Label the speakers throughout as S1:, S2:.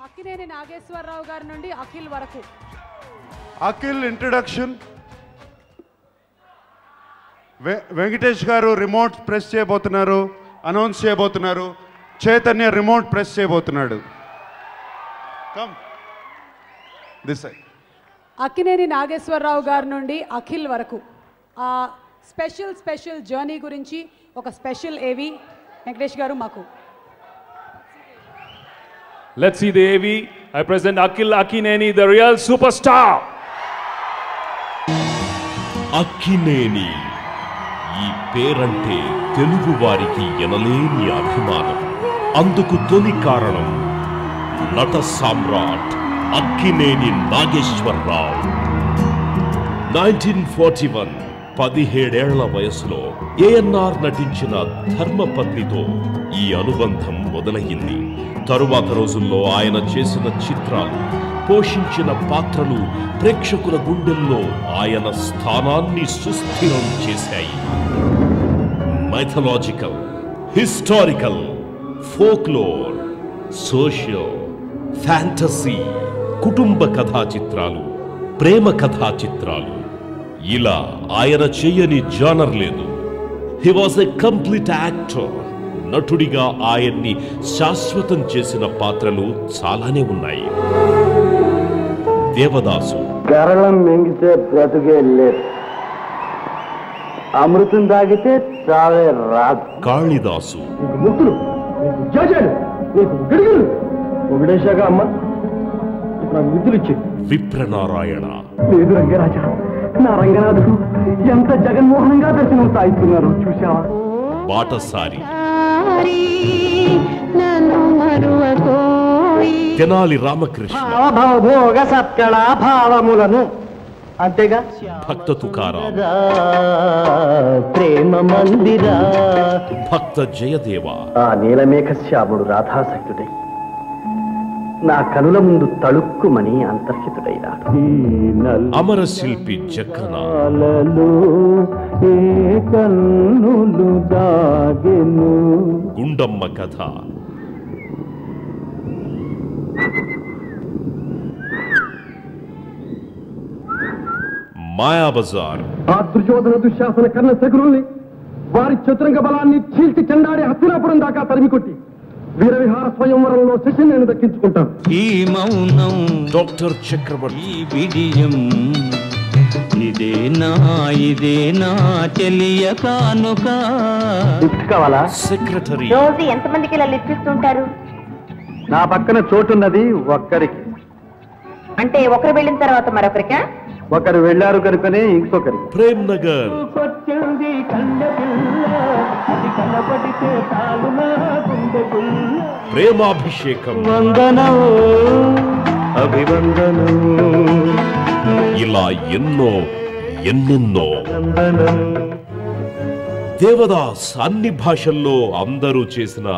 S1: అక్కినేని నాగేశ్వరరావు గారి నుండి అఖిల్ వరకు.
S2: అఖిల్ ఇంట్రడక్షన్. వెంకటేష్ గారు రిమోట్ ప్రెస్ చేయబోతున్నారు, అనౌన్స్ చేయబోతున్నారు. చైతన్య రిమోట్ ప్రెస్ చేయబోతున్నాడు. Come this side.
S1: Akkineni Nageswara Rao గారి నుండి అఖిల్ వరకు ఆ స్పెషల్ జర్నీ గురించి ఒక స్పెషల్ ఏవి వెంకటేష్ గారు మాకు.
S3: Let's see the AV. I present Akhil Akkineni, the real superstar.
S4: Akkineni ఈ పేరంటే తెలుగు వారికి ఎనలేని అభిమానం. అందుకు తొలి కారణం నట సామ్రాట్ అక్కినేని నాగేశ్వరరావు. 1941 17 వయసులో ఏఎన్ఆర్ నటించిన ధర్మపత్నితో ఈ అనుబంధం మొదలయ్యింది. తరువాత రోజుల్లో ఆయన చేసిన చిత్రాలు, పోషించిన పాత్రలు ప్రేక్షకుల గుండెల్లో ఆయన స్థానాన్ని సుస్థిరం చేశాయి. Mythological, historical, folklore, social, fantasy, కుటుంబ కథా చిత్రాలు, ప్రేమ కథా చిత్రాలు, ఇలా ఆయన చేయని జానర్ లేదు. హి వాజ్ ఎ కంప్లీట్ యాక్టర్. నటుడిగా ఆయన్ని శాశ్వతం చేసిన పాత్రలు చాలానే ఉన్నాయి. దేవదాసు,
S5: గరళం మింగితే బ్రతుకే లేదు, అమృతం తాగితే చావే రాదు.
S4: కాళిదాసు,
S5: ఒకటేశాక అమ్మ విధులు ఇచ్చింది.
S4: విప్రనారాయణ,
S5: లేదు రంగరాజా, నా రంగనాథుడు ఎంత జగన్మోహనంగా దర్శనం సాయిస్తున్నారు చూసావా.
S4: బాటసారి, తెనాలి రామకృష్ణ,
S5: భోగ సత్కళ భావములను అంతేగా.
S4: భక్త తుకారాం,
S5: ప్రేమ మందిరా,
S4: భక్త జయదేవ,
S5: ఆ నీలమేఘ శ్యాముడు రాధాసక్తుడై నా కనుల ముందు తళుక్కుమని అంతర్హితుడైనాడు.
S4: అమర శిల్పి జక్కన, గుండమ్మ కథ, మాయాబజార్,
S5: ఆ దుర్యోధన దుశ్శాసన కర్ణ శకురుల్ని వారి చతురంగ బలాన్ని చీల్చి చెండాడి హస్తినాపురం దాకా తరిమికొట్టి వీరవిహార స్వయంవరంలో శిష్యం నేను దక్కించుకుంటాను.
S6: ఈ మౌనం
S4: డాక్టర్ చక్రవర్తి,
S6: ఈ విజయం ఇదేనా తెలియ కానుక.
S5: లిఫ్ట్ కావాలా?
S4: సెక్రటరీ,
S7: రోజు ఎంతమందికి ఇలా లిఫ్ట్ ఇస్తుంటారు?
S5: నా పక్కన చోటున్నది ఒక్కరికి.
S7: అంటే ఒకరు వెళ్ళిన తర్వాత మరొకరికా?
S5: ఒకరు వెళ్ళారు కనుకనే ఇంకొకరికి.
S4: ప్రేమ్ నగర్, ప్రేమాభిషేకం,
S5: వందనం అభివందనం,
S4: ఇలా ఎన్నెన్నో. దేవదాస్ అన్ని భాషల్లో అందరూ చేసిన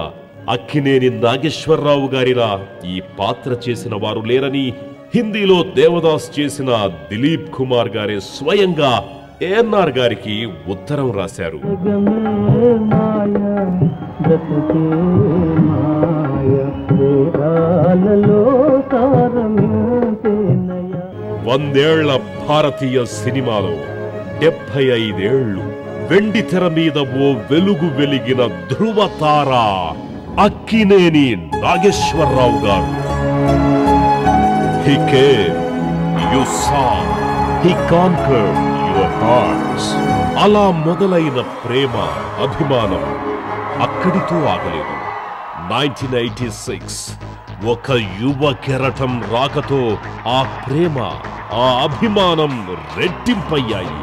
S4: అక్కినేని నాగేశ్వరరావు గారిలా ఈ పాత్ర చేసిన వారు లేరని హిందీలో దేవదాస్ చేసిన దిలీప్ కుమార్ గారే స్వయంగా ఏఎన్ఆర్ గారికి ఉత్తరం రాశారు. 100 ఏళ్ల భారతీయ సినిమాలో 75 ఏళ్లు వెండి తెర మీద ఓ వెలుగు వెలిగిన ధృవతార అక్కినేని నాగేశ్వరరావు గారు. He came, you saw, he conquered your hearts. అలా మొదలైన ప్రేమ, అభిమానం అక్కడితో ఆగలేదు. 1986 ఒక యువ కెరటం రాకతో ఆ ప్రేమ, ఆ అభిమానం రెట్టింపయ్యాయి.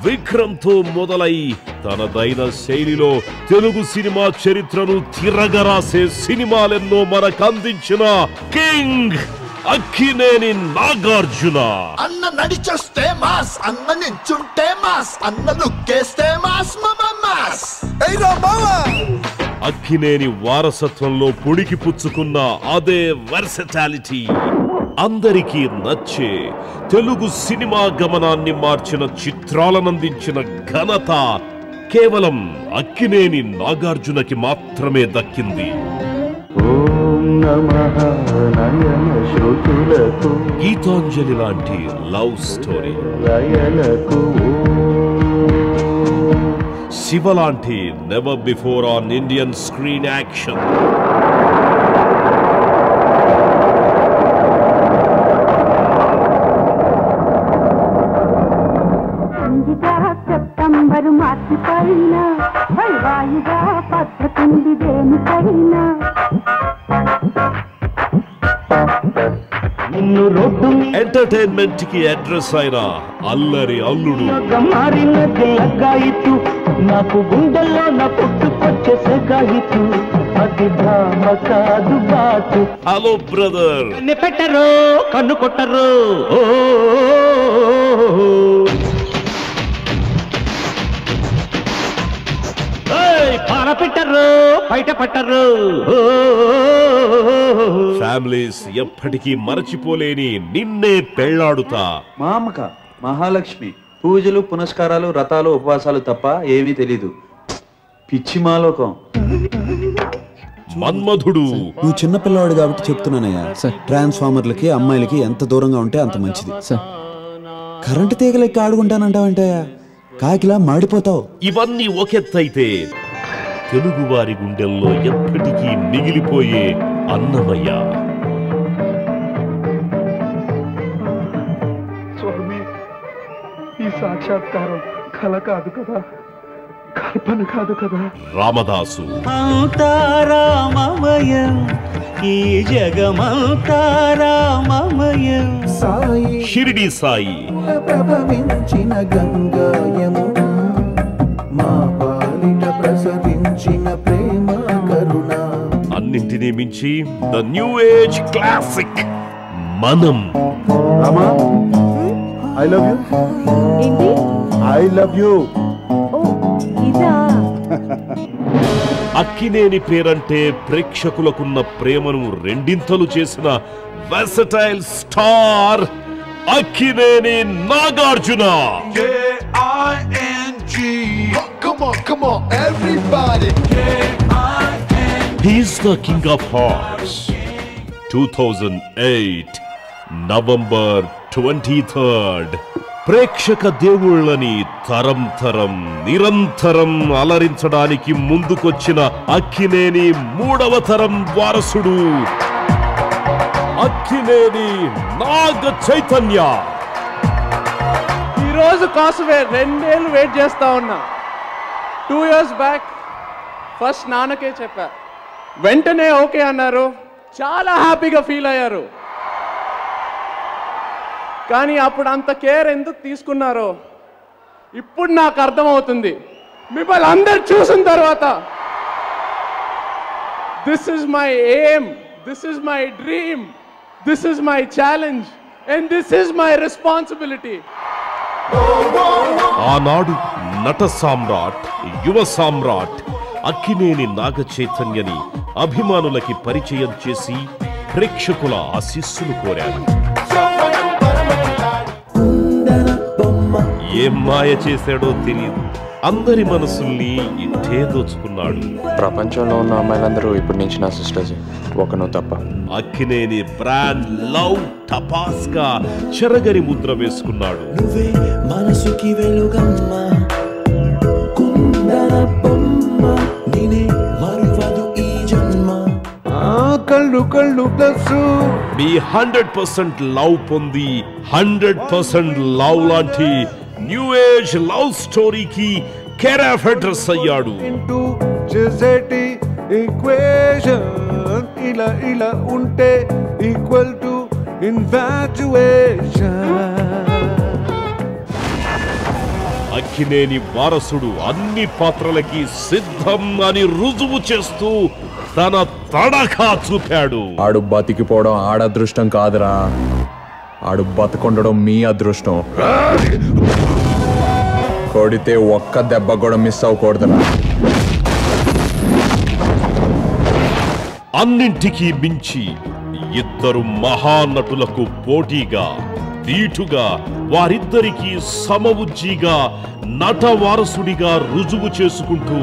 S4: విక్రమ్తో మొదలై తనదైన శైలిలో తెలుగు సినిమా చరిత్రను తిరగరాసే సినిమాలెన్నో మనకందించిన కింగ్ అక్కినేని నాగార్జున.
S8: అన్న నడిచొస్తే మాస్, అన్న నించుంటే మాస్, అన్న లుక్కేస్తే మాస్ మాస్.
S4: అక్కినేని వారసత్వంలో పొడికి పుచ్చుకున్న అదే వర్సటాలిటీ, అందరికీ నచ్చే తెలుగు సినిమా గమనాన్ని మార్చిన చిత్రాలనందించిన ఘనత కేవలం అక్కినేని నాగార్జునకి మాత్రమే దక్కింది.
S5: ఓం
S9: నమః నయన శృతులకు
S4: గీతాంజలి లాంటి లవ్ స్టోరీ,
S9: లయలకు
S4: శివ లాంటి never before on Indian screen action,
S10: September March పైన వైవాయిగా పద్ధతుంది దేనికైన
S4: ఎంటర్టైన్మెంట్ కి అడ్రస్ అయిన అల్లరి అల్లుడు,
S6: మారిన తెల్లగాయితు నాకు గుండెల్లో నా పుట్టుకొచ్చే గాయితు అది భామ కాదు బాటు.
S4: హలో బ్రదర్,
S6: పెట్టరు కన్ను కొట్టరు, పాల పెట్టరు బయట పట్టరు.
S4: ఫ్యామిలీస్ ఎప్పటికీ మరచిపోలేని నిన్నే పెళ్లాడుతా.
S11: మా అమ్మక మహాలక్ష్మి పూజలు పునస్కారాలు వ్రతాలు ఉపవాసాలు తప్ప ఏమీ తెలీదు. పిచ్చి మాలోకం.
S4: మన్మధుడు.
S12: నువ్వు చిన్నపిల్లవాడు కాబట్టి చెప్తున్నానయ్యా, ట్రాన్స్ఫార్మర్లకి అమ్మాయిలకి ఎంత దూరంగా ఉంటే అంత మంచిది. కరెంటు తీగలెక్కి ఆడుకుంటానంటావంటయ్యా, కాకిలా మాడిపోతావు.
S4: ఇవన్నీ ఒకెత్తైతే తెలుగువారి గుండెల్లో ఎప్పటికీ మిగిలిపోయే అన్నమయ్య.
S9: స్వామి, ఈ సాక్షాత్కారం కల కాదు కదా, కల్పన కాదు కదా.
S4: రామదాసు.
S6: అంతారామమయం ఈ జగమంతారామమయం.
S12: సాయి
S4: షిరిడి సాయి.
S12: ప్రభవించిన గంగాయము మా పాలిట ప్రసరించిన ప్రేమ కరుణ.
S4: అన్నింటినీ మించి ద న్యూ ఏజ్ క్లాసిక్ మనం.
S2: Rama, I love you.
S10: ఏంటి?
S2: I love you.
S10: ఇదా?
S4: అక్కినేని పేరంటే ప్రేక్షకులకున్న ప్రేమను రెండింతలు చేసిన versatile star Akkineni Nagarjuna.
S8: Come on, everybody.
S4: He's the king of hearts. 2008 November 23rd. ప్రేక్షక దేవుళ్ళని తరం తరం నిరంతరం అలరించడానికి ముందుకొచ్చిన అక్కినేని మూడవ తరం వారసుడు అక్కినేని నాగ చైతన్య.
S13: ఈరోజు కోసమే 2 ఏళ్ళు వెయిట్ చేస్తా ఉన్నా. 2 years బ్యాక్ ఫస్ట్ నాన్నకే చెప్పా, వెంటనే ఓకే అన్నారు. చాలా హ్యాపీగా ఫీల్ అయ్యారు. కానీ అప్పుడు అంత కేర్ ఎందుకు తీసుకున్నారో ఇప్పుడు నాకు అర్థమవుతుంది. మిమ్మల్ని అందరు చూసిన తర్వాత this is my aim, this is my dream, this is my challenge and this is my responsibility.
S4: ఆనాడు నట సామ్రాట్, యువ సామ్రాట్ అక్కినేని నాగ చైతన్యని అభిమానులకి పరిచయం చేసి ప్రేక్షకుల ఆశీస్సులు కోరారు. ఏం మాయ చేశాడో తెలియదు, అందరి మనసుల్ని ఇట్టే దోచుకున్నాడు.
S14: ప్రపంచంలో ఉన్న అమ్మాయిలందరూ ఇప్పుడు నుంచి నా సిస్టర్స్, ఒక నువ్వు తప్ప.
S4: అక్కినేని బ్రాండ్ లవ్ టపాస్ గా చెరగని ముద్ర వేసుకున్నాడు.
S15: మనసుకి వెలుగమ్మ కుందన బొమ్మ నినే మరువదు ఈ జన్మ.
S2: కళ్ళు కళ్ళు ప్లస్
S4: మీ 100% లవ్ పొంది 100% లవ్ లాంటి న్యూ ఏజ్ లవ్ స్టోరీకి కేర్ ఆఫ్ అడ్రస్ అయ్యాడు.
S2: చేసేటి ఈక్వేషన్ ఇలా ఇలా ఉంటే ఈక్వల్ టు ఇన్ఫాచ్యుయేషన్.
S4: అక్కినేని వారసుడు అన్ని పాత్రలకి సిద్ధం అని రుజువు చేస్తూ తన తడఖా చూపాడు.
S14: ఆడు బతికిపోవడం ఆడదృష్టం కాదురా, ఆడు బతకొండడం మీ అదృష్టం. కొడితే ఒక్క దెబ్బ కూడా మిస్ అవ్వకూడదురా.
S4: అన్నింటికీ మించి ఇద్దరు మహానటులకు పోటీగా దీటుగా వారిద్దరికీ సమవుజ్జిగా నట వారసుడిగా రుజువు చేసుకుంటూ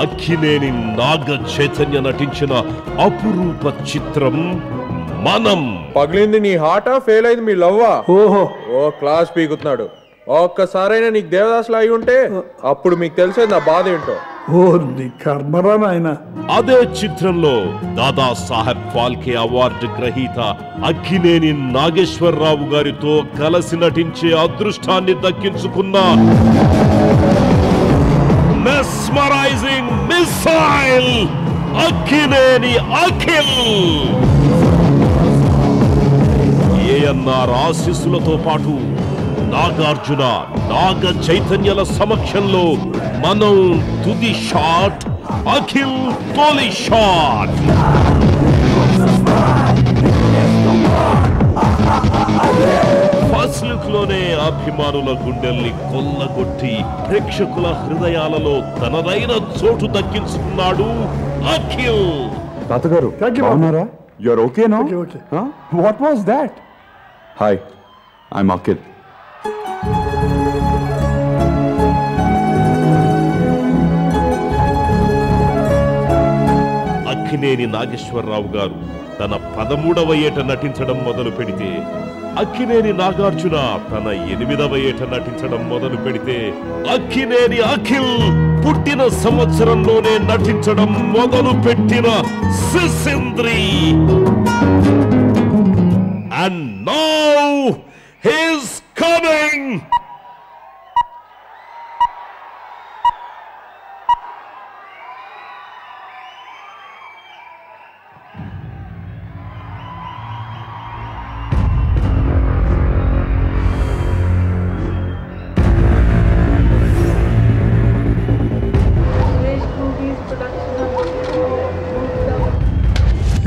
S4: అక్కినేని నాగ చైతన్య నటించిన అపురూప చిత్రం మనం.
S14: పగిలింది నీ హార్టా, ఫెయిల్ అయింది మీ లవ్వా? ఓహో, ఓ క్లాస్ పీకుతున్నాడు. ఒక్కసారైనా నీకు దేవదాసులు అయి ఉంటే అప్పుడు మీకు తెలిసేది నా బాధ ఏంటో.
S16: ఓ నీ కర్మరా నాయన.
S4: అదే చిత్రంలో దాదా సాహెబ్ ఫాల్కే అవార్డు గ్రహీత అక్కినేని నాగేశ్వరరావు గారితో కలిసి నటించే అదృష్టాన్ని దక్కించుకున్న మెస్మరైజింగ్ మిసైల్ అక్కినేని అఖిల్. ఏఎన్ఆర్ ఆశీస్సులతో పాటు నాగార్జున, నాగ చైతన్యల సమక్షంలో మనం తుది షాట్, అఖిల్ తొలి షాట్. ఫస్ట్ లుక్ లోనే అభిమానుల గుండెల్ని కొల్లగొట్టి ప్రేక్షకుల హృదయాలలో తనదైన చోటు దక్కించుకున్నాడు అఖిల్.
S17: తాతగారు బాగున్నారా? You're okay now? What was that? Hi, I'm Akhil.
S4: Akkineni Nageswara Rao గారు తన 13వ ఏట నటించడం మొదలు పెడితే, అక్కినేని నాగార్జున తన 8వ ఏట నటించడం మొదలు పెడితే, అక్కినేని అఖిల్ పుట్టిన సంవత్సరంలోనే నటించడం మొదలు పెట్టిన Sisindri. And now he's coming.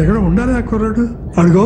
S16: ఎక్కడ ఉండాలి ఆ కుర్రాడు? అడుగో.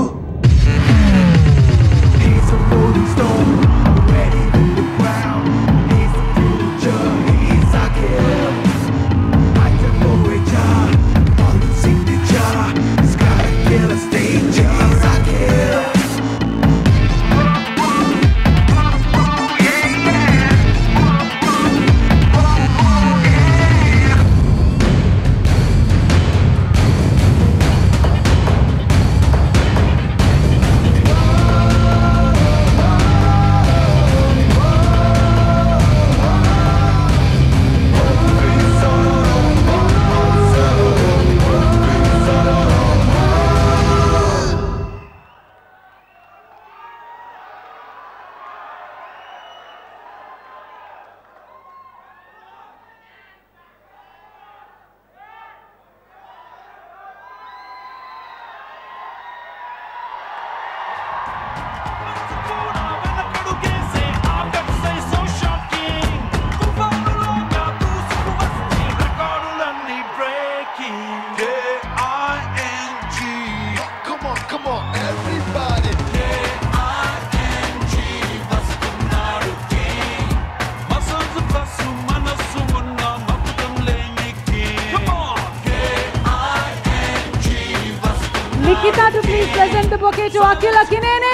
S1: Nikita to please present the bouquet to Akhil Akineni.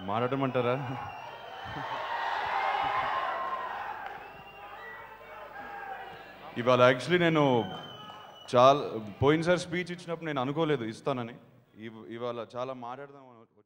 S18: మాట్లాడమంటారా? ఇవాళ యాక్చువల్లీ నేను పోయినసారి స్పీచ్ ఇచ్చినప్పుడు నేను అనుకోలేదు ఇస్తానని. ఇవాళ చాలా మాట్లాడదాం.